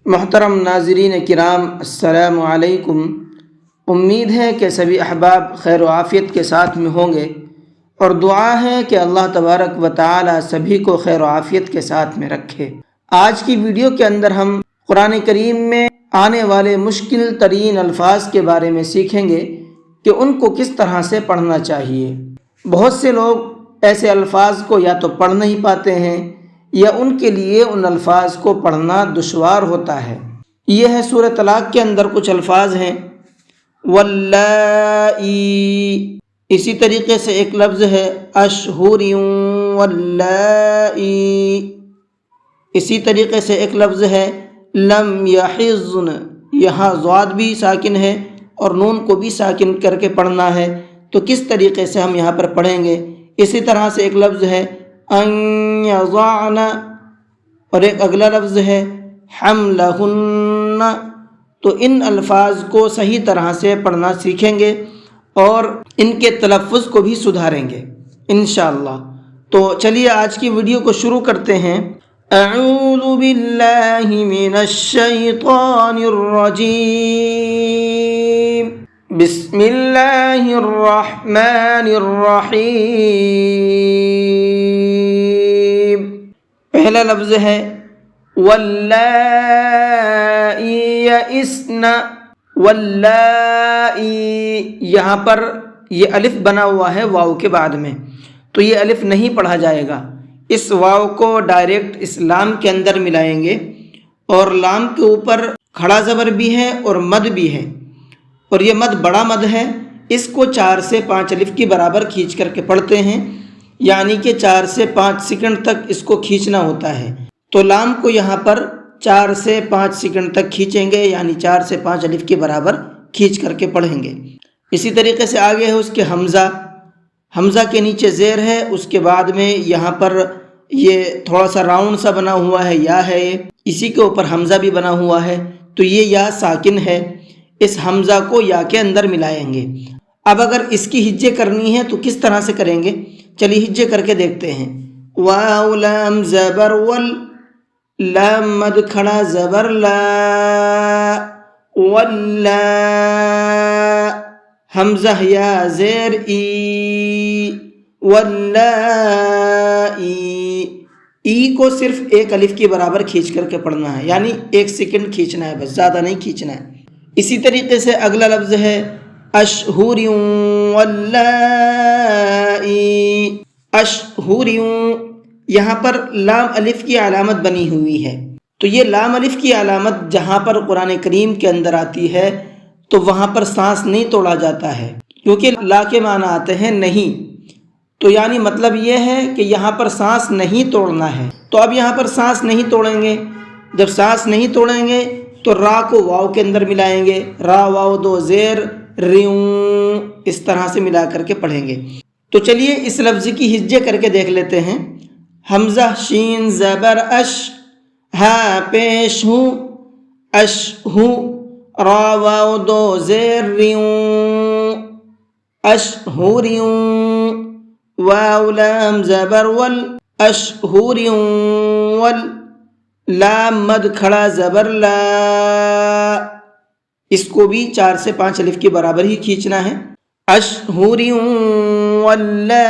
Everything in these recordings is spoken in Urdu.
محترم ناظرین کرام، السلام علیکم۔ امید ہے کہ سبھی احباب خیر و عافیت کے ساتھ میں ہوں گے، اور دعا ہے کہ اللہ تبارک و تعالی سبھی کو خیر و عافیت کے ساتھ میں رکھے۔ آج کی ویڈیو کے اندر ہم قرآن کریم میں آنے والے مشکل ترین الفاظ کے بارے میں سیکھیں گے کہ ان کو کس طرح سے پڑھنا چاہیے۔ بہت سے لوگ ایسے الفاظ کو یا تو پڑھ نہیں پاتے ہیں یا ان کے لیے ان الفاظ کو پڑھنا دشوار ہوتا ہے۔ یہ ہے سورہ طلاق کے اندر کچھ الفاظ ہیں، واللائی، اسی طریقے سے ایک لفظ ہے اشہر واللائی، اسی طریقے سے ایک لفظ ہے لم یحضن، یہاں ضاد بھی ساکن ہے اور نون کو بھی ساکن کر کے پڑھنا ہے، تو کس طریقے سے ہم یہاں پر پڑھیں گے۔ اسی طرح سے ایک لفظ ہے ان یضعن، اور ایک اگلا لفظ ہے حملہن۔ تو ان الفاظ کو صحیح طرح سے پڑھنا سیکھیں گے اور ان کے تلفظ کو بھی سدھاریں گے انشاءاللہ۔ تو چلیے آج کی ویڈیو کو شروع کرتے ہیں۔ اعوذ باللہ من الشیطان الرجیم، بسم اللہ الرحمن الرحیم۔ پہلا لفظ ہے واللائی یئسن، واللائی، یہاں پر یہ الف بنا ہوا ہے واو کے بعد میں، تو یہ الف نہیں پڑھا جائے گا، اس واو کو ڈائریکٹ اس لام کے اندر ملائیں گے، اور لام کے اوپر کھڑا زبر بھی ہے اور مد بھی ہے، اور یہ مد بڑا مد ہے، اس کو 4 سے 5 الف کی برابر کھینچ کر کے پڑھتے ہیں، یعنی کہ 4 سے 5 سیکنڈ تک اس کو کھینچنا ہوتا ہے۔ تو لام کو یہاں پر 4 سے 5 سیکنڈ تک کھینچیں گے، یعنی 4 سے 5 الف کے برابر کھینچ کر کے پڑھیں گے۔ اسی طریقے سے آگے ہے اس کے حمزہ، حمزہ کے نیچے زیر ہے، اس کے بعد میں یہاں پر یہ تھوڑا سا راؤنڈ سا بنا ہوا ہے، یا ہے یہ، اسی کے اوپر حمزہ بھی بنا ہوا ہے، تو یہ یا ساکن ہے، اس حمزہ کو یا کے اندر ملائیں گے۔ اب اگر اس کی ہجے کرنی ہے تو کس طرح سے کریں گے، چلیے ہجے کر کے دیکھتے ہیں۔ واو لام زبر ول، لام مد کھڑا زبر لا، واللا، حمزہ یا زیر ای، واللائی، ای کو صرف ایک الف کی برابر کھینچ کر کے پڑھنا ہے، یعنی 1 سیکنڈ کھینچنا ہے، بس زیادہ نہیں کھینچنا ہے۔ اسی طریقے سے اگلا لفظ ہے اشہر واللائی، اشہر، یہاں پر لام الف کی علامت بنی ہوئی ہے، تو یہ لام الف کی علامت جہاں پر قرآن کریم کے اندر آتی ہے تو وہاں پر سانس نہیں توڑا جاتا ہے، کیونکہ لا کے معنی آتے ہیں نہیں، تو یعنی مطلب یہ ہے کہ یہاں پر سانس نہیں توڑنا ہے۔ تو اب یہاں پر سانس نہیں توڑیں گے، جب سانس نہیں توڑیں گے تو را کو واو کے اندر ملائیں گے، را واو 2 زیر ریوں، اس طرح سے ملا کر کے پڑھیں گے۔ تو چلیے اس لفظ کی ہجے کر کے دیکھ لیتے ہیں۔ حمزہ شین زبر اش، ہا پیش ہوں، اش ہوں، را واو 2 زیر ریوں، اشہوریوں، واو لام زبر ول، اشہوریوں ول، لام مد کھڑا زبر لا، اس کو بھی 4 سے 5 الف کی برابر ہی کھینچنا ہے۔ اشہوریوں واللا،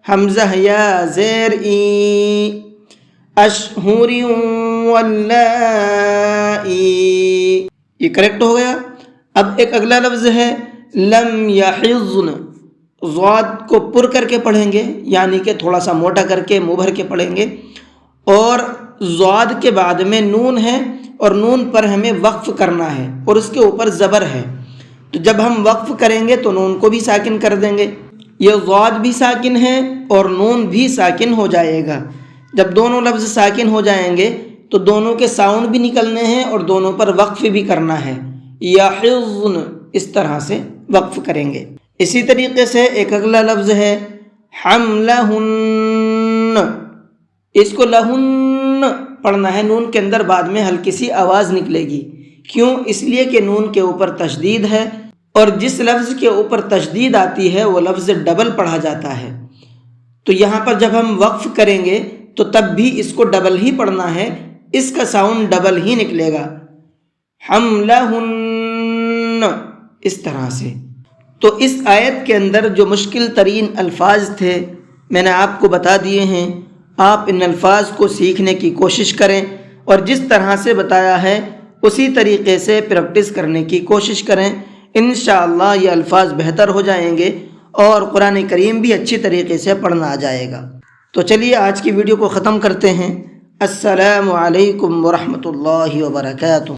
حمزہ یا زیر ای، اشہوریوں واللائی، یہ کریکٹ ہو گیا۔ اب ایک اگلا لفظ ہے لم یحضن، ضاد کو پر کر کے پڑھیں گے، یعنی کہ تھوڑا سا موٹا کر کے منہ بھر کے پڑھیں گے، اور ضاد کے بعد میں نون ہے اور نون پر ہمیں وقف کرنا ہے اور اس کے اوپر زبر ہے، تو جب ہم وقف کریں گے تو نون کو بھی ساکن کر دیں گے، یہ ضاد بھی ساکن ہے اور نون بھی ساکن ہو جائے گا۔ جب دونوں لفظ ساکن ہو جائیں گے تو دونوں کے ساؤنڈ بھی نکلنے ہیں اور دونوں پر وقف بھی کرنا ہے، یحضن، اس طرح سے وقف کریں گے۔ اسی طریقے سے ایک اگلا لفظ ہے حملہن، اس کو لہن پڑھنا ہے، نون کے اندر بعد میں ہلکی سی آواز نکلے گی، کیوں؟ اس لیے کہ نون کے اوپر تشدید ہے، اور جس لفظ کے اوپر تشدید آتی ہے وہ لفظ ڈبل پڑھا جاتا ہے، تو یہاں پر جب ہم وقف کریں گے تو تب بھی اس کو ڈبل ہی پڑھنا ہے، اس کا ساؤنڈ ڈبل ہی نکلے گا، حملہن، اس طرح سے۔ تو اس آیت کے اندر جو مشکل ترین الفاظ تھے میں نے آپ کو بتا دیے ہیں، آپ ان الفاظ کو سیکھنے کی کوشش کریں اور جس طرح سے بتایا ہے اسی طریقے سے پریکٹس کرنے کی کوشش کریں، انشاءاللہ یہ الفاظ بہتر ہو جائیں گے اور قرآن کریم بھی اچھی طریقے سے پڑھنا آ جائے گا۔ تو چلیے آج کی ویڈیو کو ختم کرتے ہیں۔ السلام علیکم ورحمۃ اللہ وبرکاتہ۔